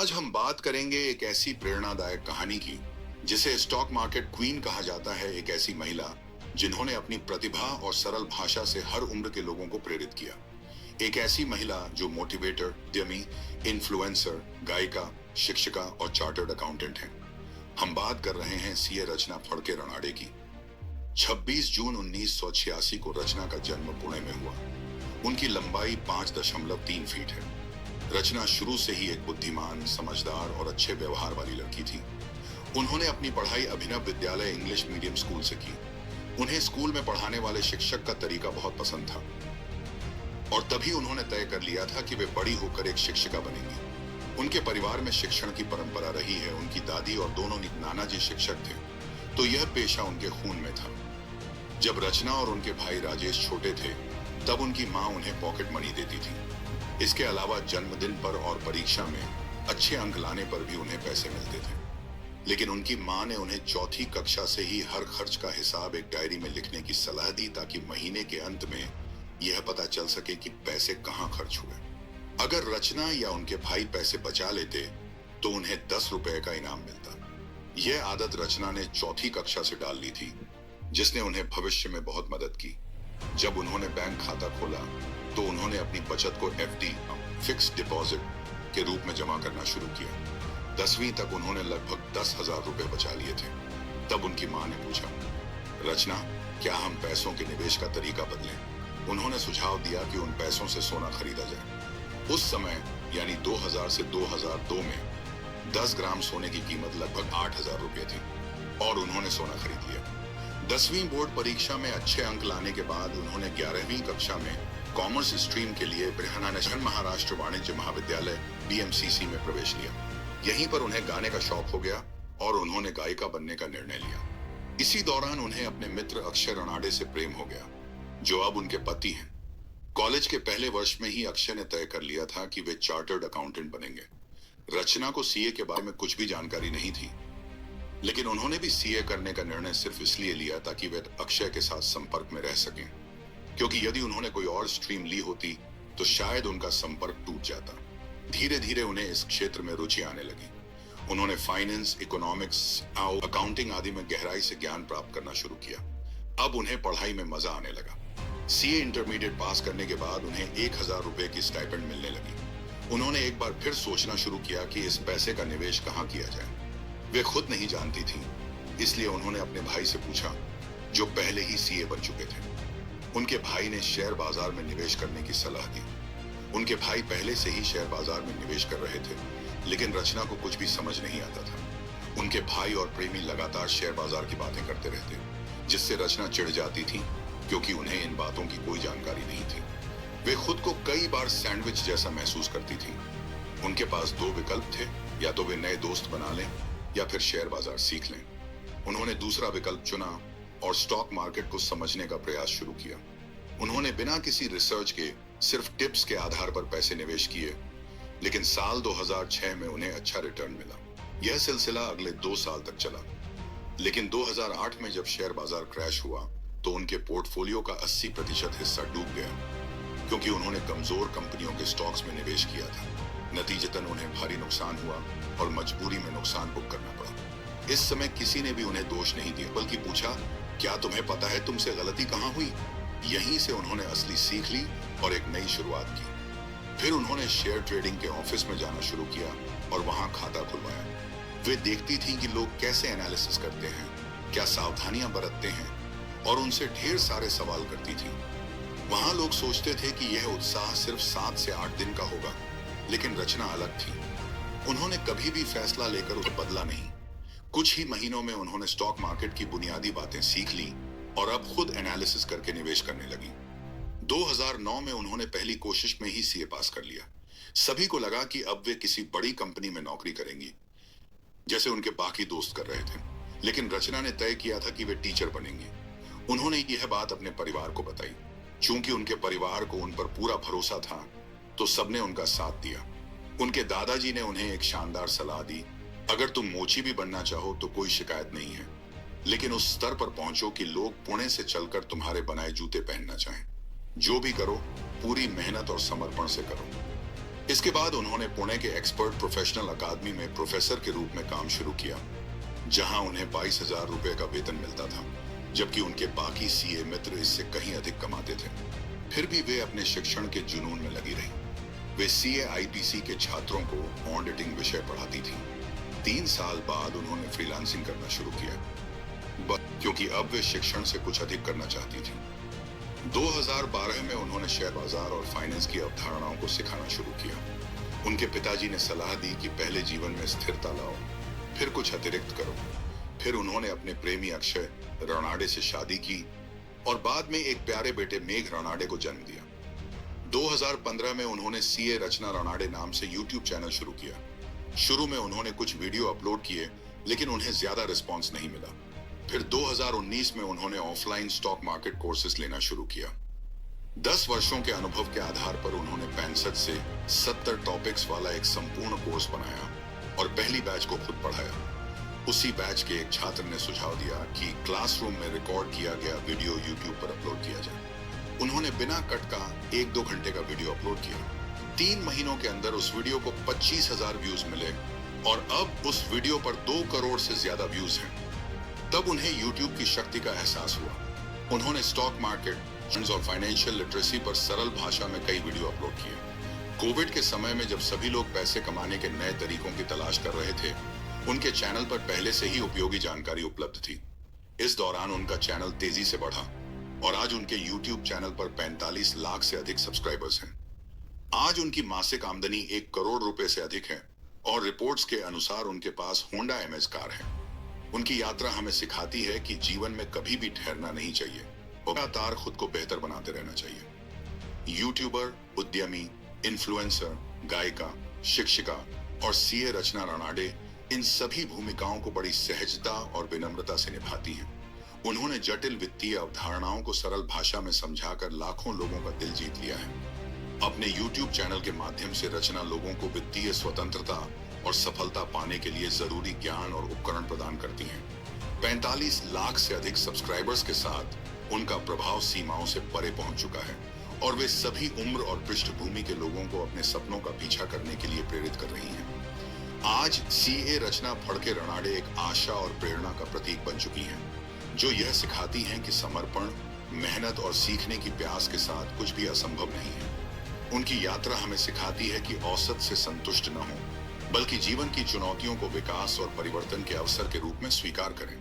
आज हम बात करेंगे एक ऐसी प्रेरणादायक कहानी की जिसे स्टॉक मार्केट क्वीन कहा जाता है। एक ऐसी महिला जिन्होंने अपनी प्रतिभा और सरल भाषा से हर उम्र के लोगों को प्रेरित किया। एक ऐसी महिला जो मोटिवेटर, उद्यमी, इन्फ्लुएंसर, गायिका, शिक्षिका और चार्टर्ड अकाउंटेंट हैं। हम बात कर रहे हैं सीए रचना फड़के रनाडे की। 26 जून 1986 को रचना का जन्म पुणे में हुआ। उनकी लंबाई 5.3 फीट है। रचना शुरू से ही एक बुद्धिमान, समझदार और अच्छे व्यवहार वाली लड़की थी। उन्होंने अपनी पढ़ाई अभिनव विद्यालय इंग्लिश मीडियम स्कूल से की। उन्हें स्कूल में पढ़ाने वाले शिक्षक का तरीका बहुत पसंद था और तभी उन्होंने तय कर लिया था कि वे बड़ी होकर एक शिक्षिका बनेंगी। उनके परिवार में शिक्षण की परंपरा रही है। उनकी दादी और दोनों नाना जी शिक्षक थे, तो यह पेशा उनके खून में था। जब रचना और उनके भाई राजेश छोटे थे, तब उनकी माँ उन्हें पॉकेट मनी देती थी। इसके अलावा जन्मदिन पर और परीक्षा में अच्छे अंक लाने पर भी उन्हें पैसे मिलते थे। लेकिन उनकी माँ ने उन्हें चौथी कक्षा से ही हर खर्च का हिसाब एक डायरी में लिखने की सलाह दी, ताकि महीने के अंत में यह पता चल सके कि पैसे कहाँ खर्च हुए। अगर रचना या उनके भाई पैसे बचा लेते तो उन्हें 10 रुपए का इनाम मिलता। यह आदत रचना ने चौथी कक्षा से डाल ली थी, जिसने उन्हें भविष्य में बहुत मदद की। जब उन्होंने बैंक खाता खोला तो उन्होंने अपनी बचत को एफडी, फिक्स्ड डिपॉजिट के रूप में जमा करना शुरू किया। 10वीं तक उन्होंने लगभग 10,000 रुपए बचा लिए थे। तब उनकी माँ ने पूछा, रचना, क्या हम पैसों के निवेश का तरीका बदलें? उन्होंने सुझाव दिया कि उन पैसों से सोना खरीदा जाए। उस समय यानी 2000 से 2002 में 10 ग्राम सोने की कीमत लगभग 8,000 रुपए थी और उन्होंने सोना खरीद लिया। 10वीं बोर्ड परीक्षा में अच्छे अंक लाने के बाद उन्होंने 11वीं कक्षा में कॉमर्स स्ट्रीम के लिए बृहन्नगर महाराष्ट्र वाणिज्य महाविद्यालय BMCC में प्रवेश लिया। यहीं पर उन्हें गाने का शौक हो गया और उन्होंने गायिका बनने का निर्णय लिया। इसी दौरान उन्हें अपने मित्र अक्षय रनाडे से प्रेम हो गया, जो अब उनके पति हैं। कॉलेज के पहले वर्ष में ही अक्षय ने तय कर लिया था कि वे चार्टर्ड अकाउंटेंट बनेंगे। रचना को सीए के बारे में कुछ भी जानकारी नहीं थी, लेकिन उन्होंने भी सीए करने का निर्णय सिर्फ इसलिए लिया ताकि वे अक्षय के साथ संपर्क में रह सकें, क्योंकि यदि उन्होंने कोई और स्ट्रीम ली होती तो शायद उनका संपर्क टूट जाता। धीरे धीरे उन्हें इस क्षेत्र में रुचि आने लगी। उन्होंने फाइनेंस, इकोनॉमिक्स, अकाउंटिंग आदि में गहराई से ज्ञान प्राप्त करना शुरू किया। अब उन्हें पढ़ाई में मजा आने लगा। सीए इंटरमीडिएट पास करने के बाद उन्हें 1,000 रुपए की स्टाइपेंड मिलने लगी। उन्होंने एक बार फिर सोचना शुरू किया कि इस पैसे का निवेश कहाँ किया जाए। वे खुद नहीं जानती थी, इसलिए उन्होंने अपने भाई से पूछा, जो पहले ही सीए बन चुके थे। उनके भाई ने शेयर बाजार में निवेश करने की सलाह दी। उनके भाई पहले से ही शेयर बाजार में निवेश कर रहे थे, लेकिन रचना को कुछ भी समझ नहीं आता था। उनके भाई और प्रेमी लगातार शेयर बाजार की बातें करते रहते, जिससे रचना चिढ़ जाती थी, क्योंकि उन्हें इन बातों की कोई जानकारी नहीं थी। वे खुद को कई बार सैंडविच जैसा महसूस करती थी। उनके पास 2 विकल्प थे, या तो वे नए दोस्त बना लें या फिर शेयर बाजार सीख लें। उन्होंने दूसरा विकल्प चुना और स्टॉक मार्केट को समझने का प्रयास शुरू किया। उन्होंने बिना किसी रिसर्च के सिर्फ टिप्स के आधार पर पैसे निवेश किए, लेकिन साल 2006 में उन्हें अच्छा रिटर्न मिला। यह सिलसिला अगले 2 साल तक चला, लेकिन 2008 में जब शेयर बाजार क्रैश हुआ तो उनके पोर्टफोलियो का 80% हिस्सा डूब गया, क्योंकि उन्होंने कमजोर कंपनियों के स्टॉक्स में निवेश किया था। नतीजतन उन्हें भारी नुकसान हुआ और मजबूरी में नुकसान बुक करना पड़ा। इस समय किसी ने भी उन्हें दोष नहीं दिया, बल्कि पूछा, क्या तुम्हें पता है तुमसे गलती कहाँ हुई? यहीं से उन्होंने असली सीख ली और एक नई शुरुआत की। फिर उन्होंने शेयर ट्रेडिंग के ऑफिस में जाना शुरू किया और वहां खाता खुलवाया। वे देखती थीं कि लोग कैसे एनालिसिस करते हैं, क्या सावधानियां बरतते हैं, और उनसे ढेर सारे सवाल करती थीं। वहां लोग सोचते थे कि यह उत्साह सिर्फ 7 से 8 दिन का होगा, लेकिन रचना अलग थी। उन्होंने कभी भी फैसला लेकर उसे बदला नहीं। कुछ ही महीनों में उन्होंने स्टॉक मार्केट की बुनियादी बातें सीख ली और अब खुद एनालिसिस करके निवेश करने लगी। 2009 में उन्होंने पहली कोशिश में ही सीए पास कर लिया। सभी को लगा कि अब वे किसी बड़ी कंपनी में नौकरी करेंगी, जैसे उनके बाकी दोस्त कर रहे थे। लेकिन रचना ने तय किया था कि वे टीचर बनेंगी। उन्होंने यह बात अपने परिवार को बताई। चूंकि उनके परिवार को उन पर पूरा भरोसा था, तो सबने उनका साथ दिया। उनके दादाजी ने उन्हें एक शानदार सलाह दी, अगर तुम मोची भी बनना चाहो तो कोई शिकायत नहीं है, लेकिन उस स्तर पर पहुंचो कि लोग पुणे से चलकर तुम्हारे बनाए जूते पहनना चाहें। जो भी करो, पूरी मेहनत और समर्पण से करो। इसके बाद उन्होंने पुणे के एक्सपर्ट प्रोफेशनल अकादमी में प्रोफेसर के रूप में काम शुरू किया, जहां उन्हें 22,000 रुपए का वेतन मिलता था, जबकि उनके बाकी सीए मित्र इससे कहीं अधिक कमाते थे। फिर भी वे अपने शिक्षण के जुनून में लगी रही। वे सीए आईपीसी के छात्रों को ऑडिटिंग विषय पढ़ाती थी। 3 साल बाद उन्होंने फ्रीलांसिंग करना शुरू किया, क्योंकि अब वे शिक्षण से कुछ अधिक करना चाहती थी। 2012 में उन्होंने शेयर बाजार और फाइनेंस की अवधारणाओं को सिखाना शुरू किया। उनके पिताजी ने सलाह दी कि पहले जीवन में स्थिरता लाओ, फिर कुछ अतिरिक्त करो। फिर उन्होंने अपने प्रेमी अक्षय रानाडे से शादी की और बाद में एक प्यारे बेटे मेघ रानाडे को जन्म दिया। 2015 में उन्होंने सीए रचना रानाडे नाम से यूट्यूब चैनल शुरू किया। शुरू में उन्होंने कुछ वीडियो अपलोड किए, लेकिन उन्हें ज्यादा रिस्पॉन्स नहीं मिला। फिर 2019 में उन्होंने ऑफलाइन स्टॉक मार्केट कोर्सेज लेना शुरू किया। 10 वर्षों के अनुभव के आधार पर उन्होंने 65 से 70 टॉपिक्स वाला एक संपूर्ण कोर्स बनाया और पहली बैच को खुद पढ़ाया। उसी बैच के एक छात्र ने सुझाव दिया कि क्लासरूम में रिकॉर्ड किया गया वीडियो यूट्यूब पर अपलोड किया जाए। उन्होंने बिना कट का 1-2 घंटे का वीडियो अपलोड किया। 3 महीनों के अंदर उस वीडियो को 25,000 व्यूज मिले और अब उस वीडियो पर 2 करोड़ से ज्यादा व्यूज हैं। तब उन्हें YouTube की शक्ति का एहसास हुआ। उन्होंने स्टॉक मार्केट और फाइनेंशियल लिटरेसी पर सरल भाषा में कई वीडियो अपलोड किए। कोविड के समय में जब सभी लोग पैसे कमाने के नए तरीकों की तलाश कर रहे थे, उनके चैनल पर पहले से ही उपयोगी जानकारी उपलब्ध थी। इस दौरान उनका चैनल तेजी से बढ़ा और आज उनके YouTube चैनल पर 45 लाख से अधिक सब्सक्राइबर्स हैं। आज उनकी मासिक आमदनी 1 करोड़ रुपए से अधिक है और रिपोर्ट्स के अनुसार उनके पास होंडा एमएज कार है। उनकी यात्रा हमें सिखाती है कि जीवन में कभी भी ठहरना नहीं चाहिए, लगातार खुद को बेहतर बनाते रहना चाहिए। यूट्यूबर, उद्यमी, इन्फ्लुएंसर, गायिका, शिक्षिका और सीए रचना रानाडे इन सभी भूमिकाओं को बड़ी सहजता और विनम्रता से निभाती हैं। उन्होंने जटिल वित्तीय अवधारणाओं को सरल भाषा में समझाकर लाखों लोगों का दिल जीत लिया है। अपने YouTube चैनल के माध्यम से रचना लोगों को वित्तीय स्वतंत्रता और सफलता पाने के लिए जरूरी ज्ञान और उपकरण प्रदान करती हैं। 45 लाख से अधिक सब्सक्राइबर्स के साथ उनका प्रभाव सीमाओं से परे पहुंच चुका है और वे सभी उम्र और पृष्ठभूमि के लोगों को अपने सपनों का पीछा करने के लिए प्रेरित कर रही हैं। आज सीए रचना फड़के रानाडे एक आशा और प्रेरणा का प्रतीक बन चुकी हैं, जो यह सिखाती हैं कि समर्पण, मेहनत और सीखने की प्यास के साथ कुछ भी असंभव नहीं है। उनकी यात्रा हमें सिखाती है कि औसत से संतुष्ट न हो, बल्कि जीवन की चुनौतियों को विकास और परिवर्तन के अवसर के रूप में स्वीकार करें।